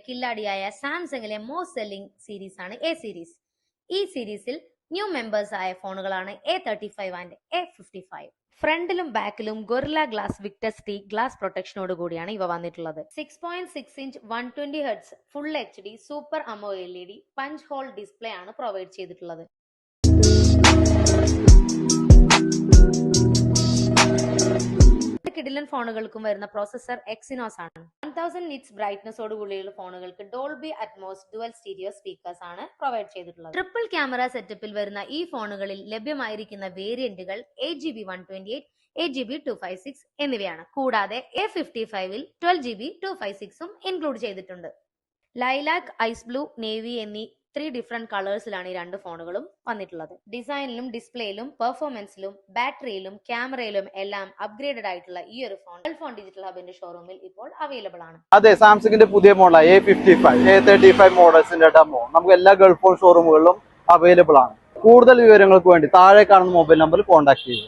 കില്ലാടിയായ സാംസങ്ങിലെ most selling series ആണ് A series. ഈ സീരീസിൽ ന്യൂ മെമ്പേഴ്സ് ആയ ഫോണുകളാണ് A35 ആൻഡ് A55. ഫ്രണ്ടിലും ബാക്കിലും Gorilla Glass Victus T glass പ്രൊട്ടക്ഷനോട് കൂടിയാണ് ഇവ വന്നിട്ടുള്ളത്. 6.6 inch 120 hertz full HD super അമോ LED പഞ്ച് ഹോൾ ഡിസ്പ്ലേ ആണ് പ്രൊവൈഡ് ചെയ്തിട്ടുള്ളത്. കിഡിലൻ ഫോണുകൾക്കും വരുന്ന പ്രോസസർ എക്സിനോസ് ആണ്. 1000 നിറ്റ്സ് ബ്രൈറ്റ്നസോട് കൂടിയുള്ള ഫോണുകൾക്ക് Dolby Atmos dual stereo speakers ആണ് പ്രൊവൈഡ് ചെയ്തിട്ടുള്ളത്. ട്രിപ്പിൾ ക്യാമറ സെറ്റപ്പിൽ വരുന്ന ഈ ഫോണുകളിൽ ലഭ്യമായിരിക്കുന്ന വേരിയന്റുകൾ 8GB 128, 8GB 256 എന്നിവയാണ്. കൂടാതെ A55ൽ 12GB 256ഉം ഇൻക്ലൂഡ് ചെയ്തിട്ടുണ്ട്. ലൈലാക്, ഐസ് ബ്ലൂ, നേവി എന്നീ 3 ഡിഫറെന്റ് കളേഴ്സിലാണ് ഈ രണ്ട് ഫോണുകളും വന്നിട്ടുള്ളത്. ഡിസൈനിലും ഡിസ്പ്ലേയിലും പെർഫോമൻസിലും ബാറ്ററിയിലും ക്യാമറയിലും എല്ലാം അപ്ഗ്രേഡഡ് ആയിട്ടുള്ള ഈ ഒരു ഫോൺ ഗൾഫോൺ ഡിജിറ്റൽ ഹബിന്റെ ഷോറൂമിൽ ഇപ്പോൾ അവൈലബിൾ ആണ്. അതെ, സാംസങ്ങിന്റെ പുതിയ മോഡൽ A55, A35 മോഡൽസിന്റെ ഡെമോ നമുക്ക് എല്ലാ ഗൾഫോൺ ഷോറൂമുകളിലും അവൈലബിൾ ആണ്. കൂടുതൽ വിവരങ്ങൾക്ക് വേണ്ടി താഴെ കാണുന്ന മൊബൈൽ നമ്പറിൽ കോൺടാക്ട് ചെയ്യുക.